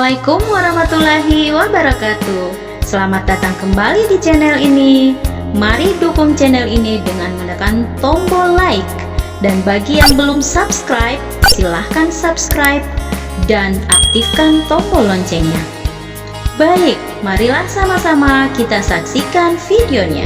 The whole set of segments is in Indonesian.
Assalamualaikum warahmatullahi wabarakatuh. Selamat datang kembali di channel ini. Mari dukung channel ini dengan menekan tombol like. Dan bagi yang belum subscribe, silahkan subscribe dan aktifkan tombol loncengnya. Baik, marilah sama-sama kita saksikan videonya.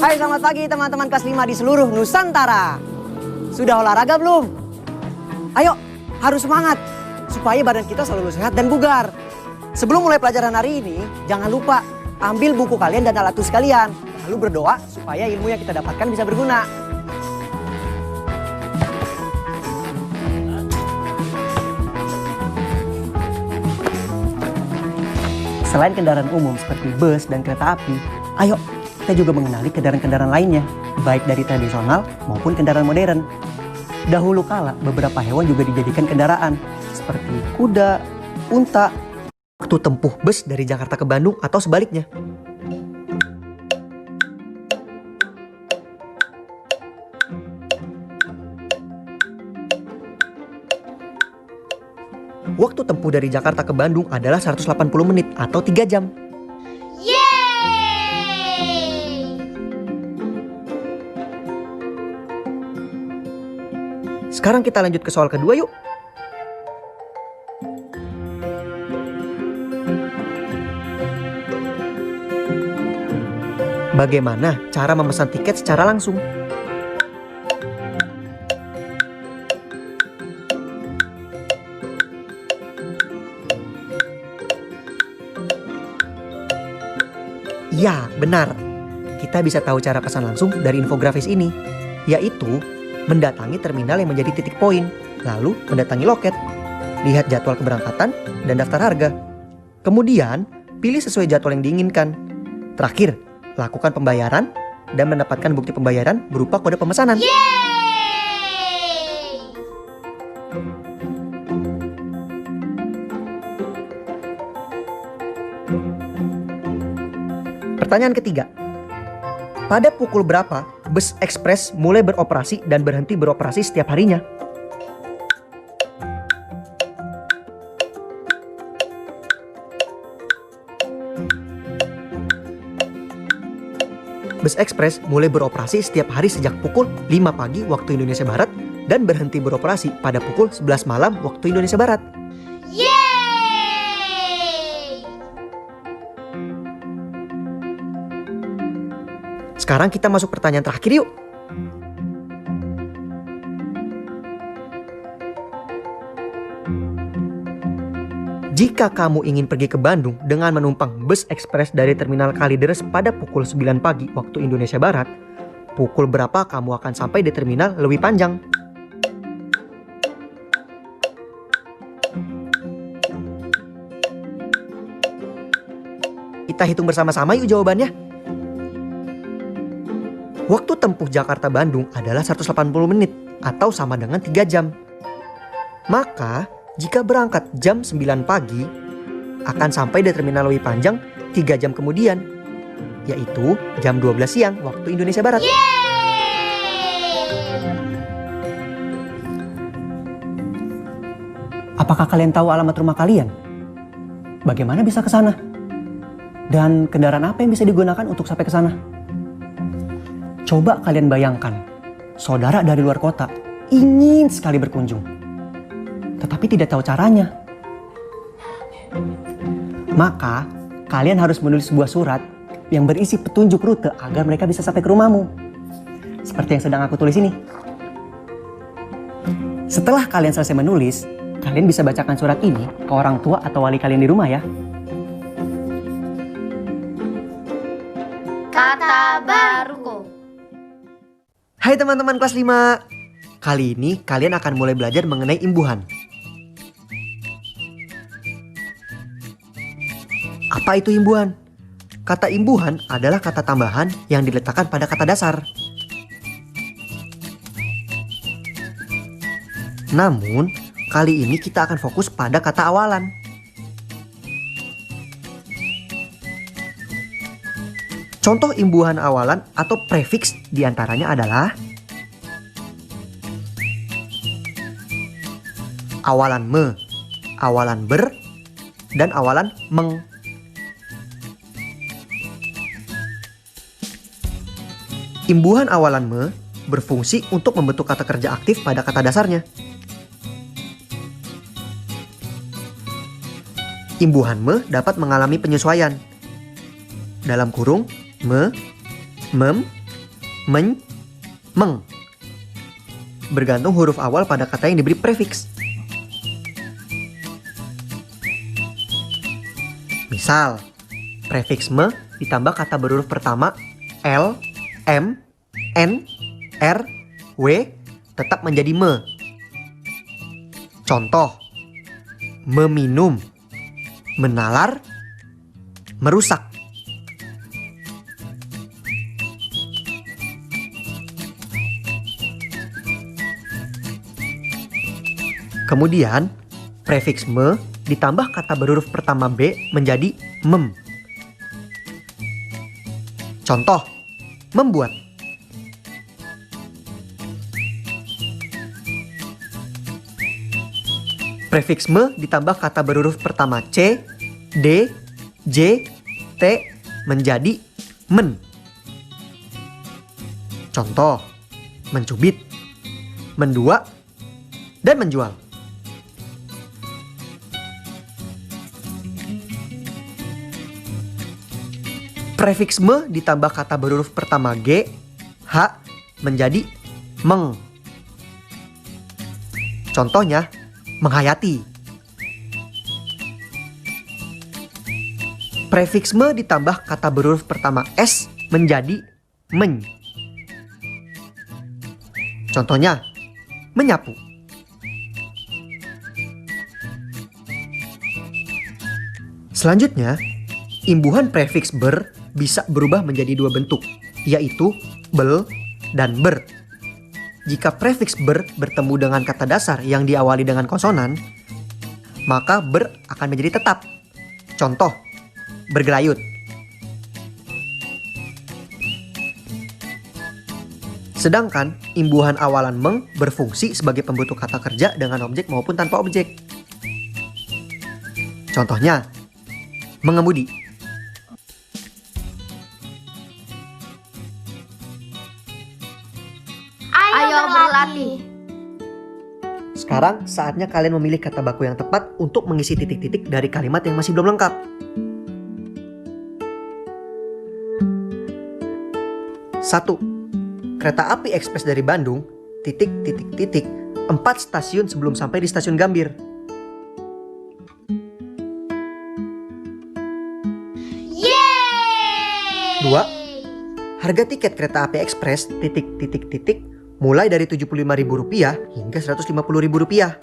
Hai, selamat pagi teman-teman kelas 5 di seluruh Nusantara. Sudah olahraga belum? Ayo, harus semangat supaya badan kita selalu sehat dan bugar. Sebelum mulai pelajaran hari ini, jangan lupa ambil buku kalian dan alat tulis kalian. Lalu berdoa supaya ilmu yang kita dapatkan bisa berguna. Selain kendaraan umum seperti bus dan kereta api, ayo kita juga mengenali kendaraan-kendaraan lainnya, baik dari tradisional maupun kendaraan modern. Dahulu kala, beberapa hewan juga dijadikan kendaraan, seperti kuda, unta. Waktu tempuh bus dari Jakarta ke Bandung atau sebaliknya. Waktu tempuh dari Jakarta ke Bandung adalah 180 menit atau 3 jam. Sekarang kita lanjut ke soal kedua yuk. Bagaimana cara memesan tiket secara langsung? Ya, benar. Kita bisa tahu cara pesan langsung dari infografis ini, yaitu mendatangi terminal yang menjadi titik poin, lalu mendatangi loket, lihat jadwal keberangkatan dan daftar harga. Kemudian, pilih sesuai jadwal yang diinginkan. Terakhir, lakukan pembayaran dan mendapatkan bukti pembayaran berupa kode pemesanan. Pertanyaan ketiga. Pada pukul berapa bus ekspres mulai beroperasi dan berhenti beroperasi setiap harinya? Bus ekspres mulai beroperasi setiap hari sejak pukul 5 pagi waktu Indonesia Barat dan berhenti beroperasi pada pukul 11 malam waktu Indonesia Barat. Sekarang kita masuk pertanyaan terakhir yuk. Jika kamu ingin pergi ke Bandung dengan menumpang bus ekspres dari Terminal Kalideres pada pukul 9 pagi waktu Indonesia Barat, pukul berapa kamu akan sampai di Terminal Lewi Panjang? Kita hitung bersama-sama yuk jawabannya. Waktu tempuh Jakarta-Bandung adalah 180 menit atau sama dengan 3 jam. Maka, jika berangkat jam 9 pagi, akan sampai di Terminal Lewi Panjang 3 jam kemudian, yaitu jam 12 siang waktu Indonesia Barat. Apakah kalian tahu alamat rumah kalian? Bagaimana bisa ke sana? Dan kendaraan apa yang bisa digunakan untuk sampai ke sana? Coba kalian bayangkan, saudara dari luar kota ingin sekali berkunjung, tetapi tidak tahu caranya. Maka, kalian harus menulis sebuah surat yang berisi petunjuk rute agar mereka bisa sampai ke rumahmu. Seperti yang sedang aku tulis ini. Setelah kalian selesai menulis, kalian bisa bacakan surat ini ke orang tua atau wali kalian di rumah ya. Kata baruku. Hai teman-teman kelas 5. Kali ini kalian akan mulai belajar mengenai imbuhan. Apa itu imbuhan? Kata imbuhan adalah kata tambahan yang diletakkan pada kata dasar. Namun, kali ini kita akan fokus pada kata awalan. Contoh imbuhan awalan atau prefiks diantaranya adalah awalan me, awalan ber, dan awalan meng. Imbuhan awalan me berfungsi untuk membentuk kata kerja aktif pada kata dasarnya. Imbuhan me dapat mengalami penyesuaian. Dalam kurung, me, mem, men, meng. Bergantung huruf awal pada kata yang diberi prefiks. Misal, prefiks me ditambah kata berhuruf pertama L, M, N, R, W tetap menjadi me. Contoh, meminum, menalar, merusak. Kemudian, prefiks me ditambah kata berhuruf pertama B menjadi mem. Contoh, membuat. Prefiks me ditambah kata berhuruf pertama C, D, J, T menjadi men. Contoh, mencubit, mendua, dan menjual. Prefiks me ditambah kata berhuruf pertama G, H menjadi meng. Contohnya, menghayati. Prefiks me ditambah kata berhuruf pertama S menjadi men. Contohnya, menyapu. Selanjutnya, imbuhan prefiks ber bisa berubah menjadi dua bentuk, yaitu bel dan ber. Jika prefiks ber bertemu dengan kata dasar yang diawali dengan konsonan, maka ber akan menjadi tetap. Contoh, bergelayut. Sedangkan imbuhan awalan meng berfungsi sebagai pembentuk kata kerja dengan objek maupun tanpa objek. Contohnya, mengemudi. Ayo berlatih. Sekarang saatnya kalian memilih kata baku yang tepat untuk mengisi titik-titik dari kalimat yang masih belum lengkap. 1. Kereta api ekspres dari Bandung, titik, 4 stasiun sebelum sampai di stasiun Gambir. 2. Harga tiket kereta api ekspres, titik, mulai dari Rp75.000 hingga Rp150.000.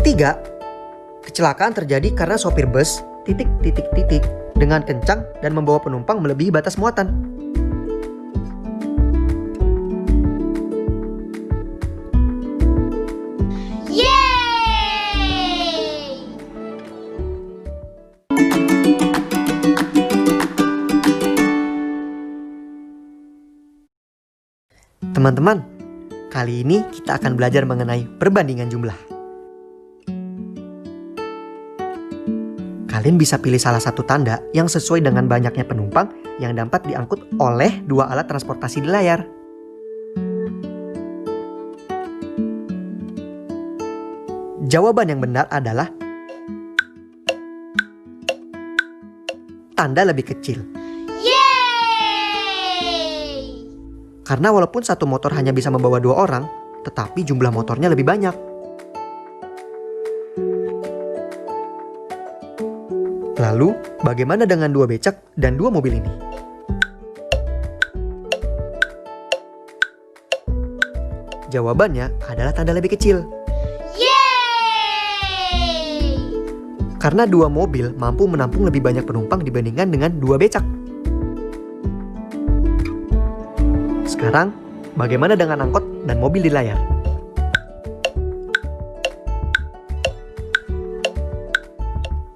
3. Kecelakaan terjadi karena sopir bus, titik, dengan kencang dan membawa penumpang melebihi batas muatan. 4. Teman-teman, kali ini kita akan belajar mengenai perbandingan jumlah. Kalian bisa pilih salah satu tanda yang sesuai dengan banyaknya penumpang yang dapat diangkut oleh dua alat transportasi di layar. Jawaban yang benar adalah tanda lebih kecil. Yeay! Karena walaupun satu motor hanya bisa membawa 2 orang, tetapi jumlah motornya lebih banyak. Lalu, bagaimana dengan 2 becak dan 2 mobil ini? Jawabannya adalah tanda lebih kecil. Yeay! Karena 2 mobil mampu menampung lebih banyak penumpang dibandingkan dengan 2 becak. Sekarang, bagaimana dengan angkot dan mobil di layar?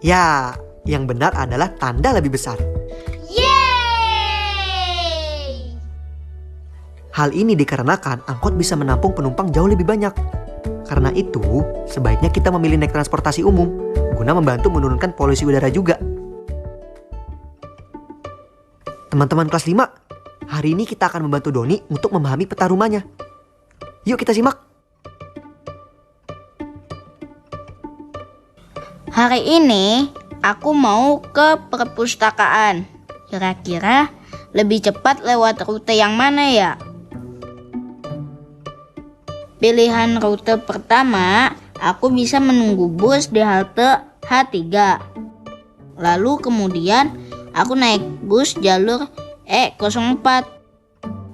Ya, yang benar adalah tanda lebih besar. Yeay! Hal ini dikarenakan angkot bisa menampung penumpang jauh lebih banyak. Karena itu, sebaiknya kita memilih naik transportasi umum guna membantu menurunkan polusi udara juga. Teman-teman kelas 5, hari ini kita akan membantu Doni untuk memahami peta rumahnya. Yuk kita simak. Hari ini aku mau ke perpustakaan. Kira-kira lebih cepat lewat rute yang mana ya? Pilihan rute pertama, aku bisa menunggu bus di halte H3. Lalu kemudian aku naik bus jalur E04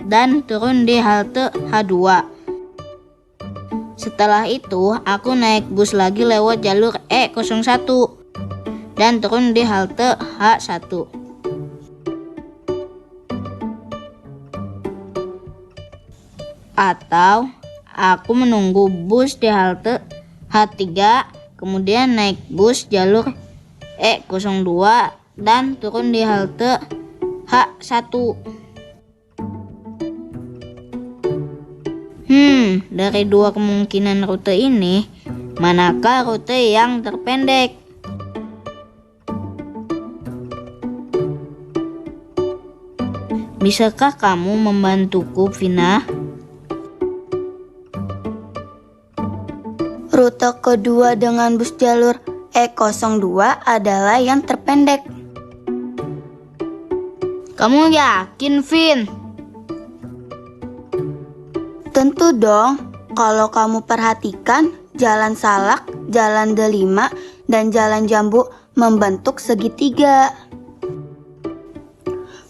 dan turun di halte H2. Setelah itu, aku naik bus lagi lewat jalur E01 dan turun di halte H1. Atau aku menunggu bus di halte H3, kemudian naik bus jalur E02 dan turun di halte H1. Dari 2 kemungkinan rute ini, manakah rute yang terpendek? Bisakah kamu membantuku, Vina? Rute kedua dengan bus jalur E02 adalah yang terpendek. Kamu yakin, Vin? Tentu dong, kalau kamu perhatikan, Jalan Salak, Jalan Delima, dan Jalan Jambu membentuk segitiga.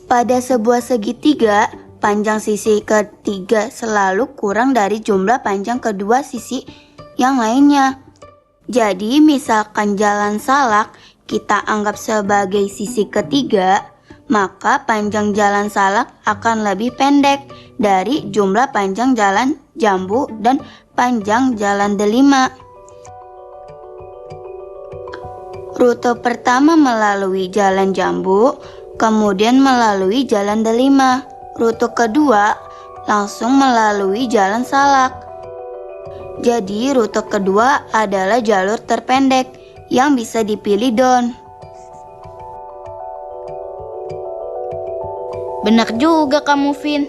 Pada sebuah segitiga, panjang sisi ketiga selalu kurang dari jumlah panjang kedua sisi yang lainnya. Jadi, misalkan Jalan Salak kita anggap sebagai sisi ketiga, maka panjang Jalan Salak akan lebih pendek dari jumlah panjang Jalan Jambu dan panjang Jalan Delima. Rute pertama melalui Jalan Jambu, kemudian melalui Jalan Delima. Rute kedua langsung melalui Jalan Salak. Jadi rute kedua adalah jalur terpendek yang bisa dipilih, Don. Benar juga kamu, Vin.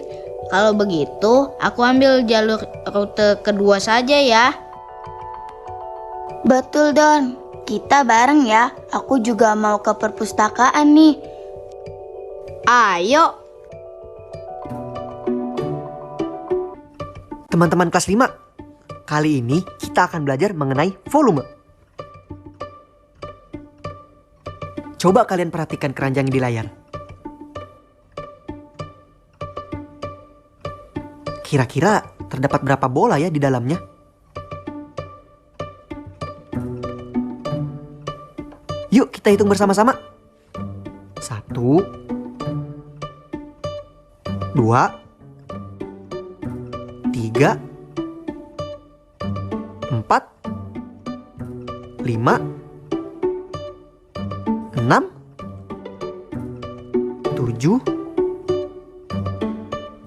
Kalau begitu, aku ambil jalur rute kedua saja ya. Betul, Don. Kita bareng ya. Aku juga mau ke perpustakaan nih. Ayo. Teman-teman kelas 5, kali ini kita akan belajar mengenai volume. Coba kalian perhatikan keranjang di layar. Kira-kira terdapat berapa bola ya di dalamnya? Yuk kita hitung bersama-sama. 1, 2, 3, 4, 5, 6, 7,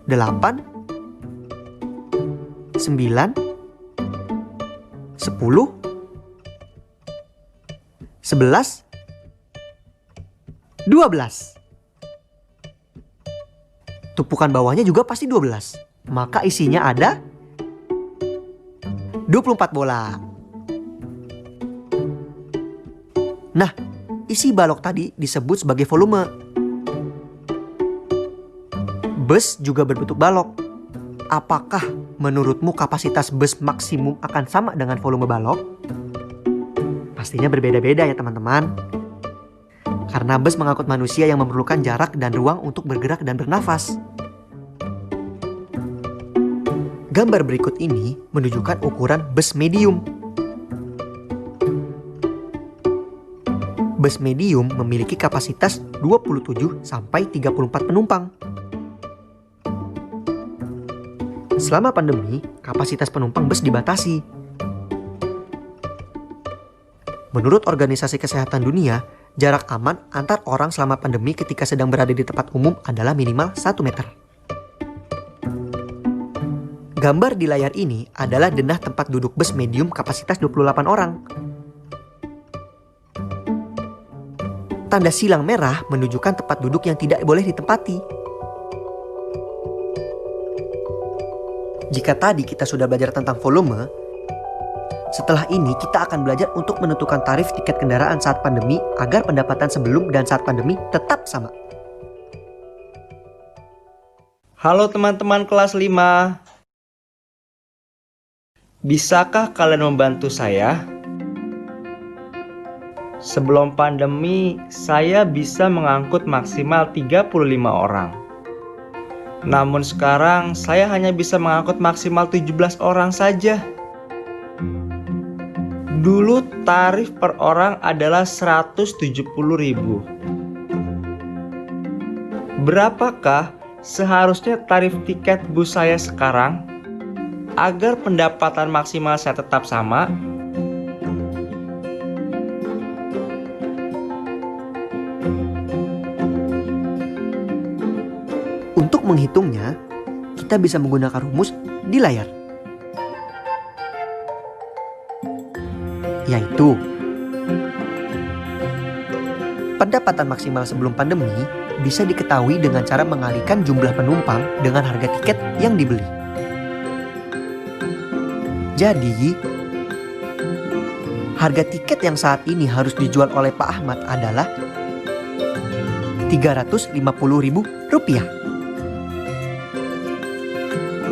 8, 9, 10, 11, 12. Tumpukan bawahnya juga pasti 12. Maka isinya ada 24 bola. Nah, isi balok tadi disebut sebagai volume. Bus juga berbentuk balok. Apakah menurutmu kapasitas bus maksimum akan sama dengan volume balok? Pastinya berbeda-beda ya teman-teman. Karena bus mengangkut manusia yang memerlukan jarak dan ruang untuk bergerak dan bernafas. Gambar berikut ini menunjukkan ukuran bus medium. Bus medium memiliki kapasitas 27 sampai 34 penumpang. Selama pandemi, kapasitas penumpang bus dibatasi. Menurut Organisasi Kesehatan Dunia, jarak aman antar orang selama pandemi ketika sedang berada di tempat umum adalah minimal 1 meter. Gambar di layar ini adalah denah tempat duduk bus medium kapasitas 28 orang. Tanda silang merah menunjukkan tempat duduk yang tidak boleh ditempati. Jika tadi kita sudah belajar tentang volume, setelah ini kita akan belajar untuk menentukan tarif tiket kendaraan saat pandemi agar pendapatan sebelum dan saat pandemi tetap sama. Halo teman-teman kelas 5. Bisakah kalian membantu saya? Sebelum pandemi, saya bisa mengangkut maksimal 35 orang. Namun sekarang saya hanya bisa mengangkut maksimal 17 orang saja. Dulu tarif per orang adalah 170.000. Berapakah seharusnya tarif tiket bus saya sekarang agar pendapatan maksimal saya tetap sama? Untuk menghitungnya, kita bisa menggunakan rumus di layar. Yaitu, pendapatan maksimal sebelum pandemi bisa diketahui dengan cara mengalihkan jumlah penumpang dengan harga tiket yang dibeli. Jadi, harga tiket yang saat ini harus dijual oleh Pak Ahmad adalah Rp350.000.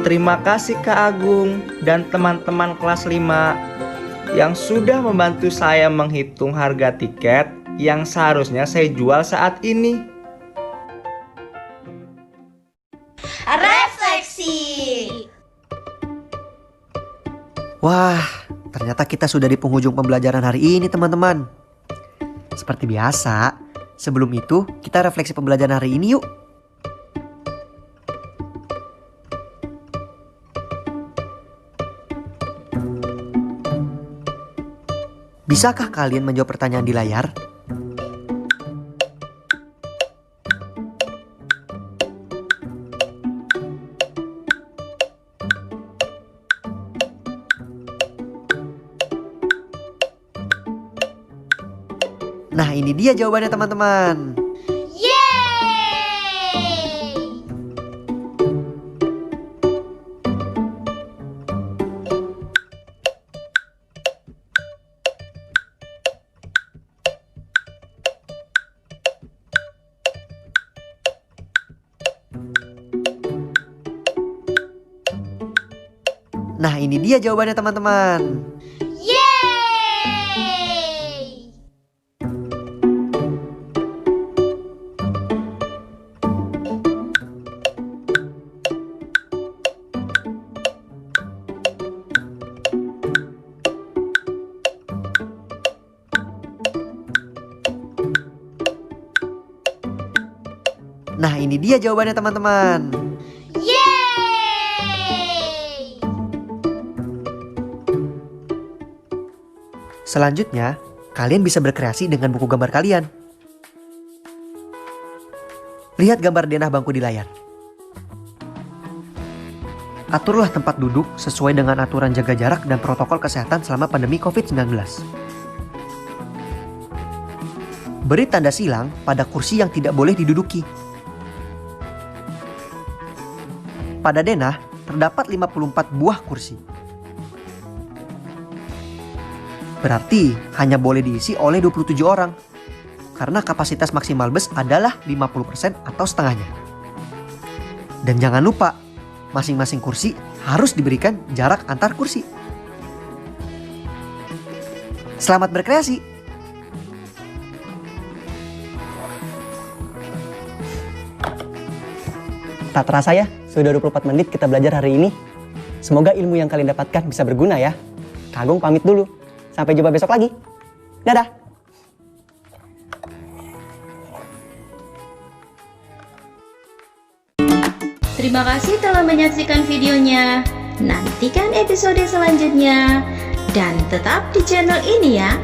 Terima kasih Kak Agung dan teman-teman kelas 5 yang sudah membantu saya menghitung harga tiket yang seharusnya saya jual saat ini. Refleksi. Wah, ternyata kita sudah di penghujung pembelajaran hari ini teman-teman. Seperti biasa, sebelum itu kita refleksi pembelajaran hari ini yuk. Bisakah kalian menjawab pertanyaan di layar? Nah, ini dia jawabannya teman-teman. Yeay! Nah, ini dia jawabannya teman-teman. Yeay! Nah, ini dia jawabannya teman-teman. Yeay! Selanjutnya, kalian bisa berkreasi dengan buku gambar kalian. Lihat gambar denah bangku di layar. Aturlah tempat duduk sesuai dengan aturan jaga jarak dan protokol kesehatan selama pandemi COVID-19. Beri tanda silang pada kursi yang tidak boleh diduduki. Pada denah, terdapat 54 buah kursi. Berarti hanya boleh diisi oleh 27 orang. Karena kapasitas maksimal bus adalah 50% atau setengahnya. Dan jangan lupa, masing-masing kursi harus diberikan jarak antar kursi. Selamat berkreasi! Tak terasa ya, sudah 24 menit kita belajar hari ini. Semoga ilmu yang kalian dapatkan bisa berguna ya. Kak Agung pamit dulu. Sampai jumpa besok lagi. Dadah! Terima kasih telah menyaksikan videonya. Nantikan episode selanjutnya. Dan tetap di channel ini ya.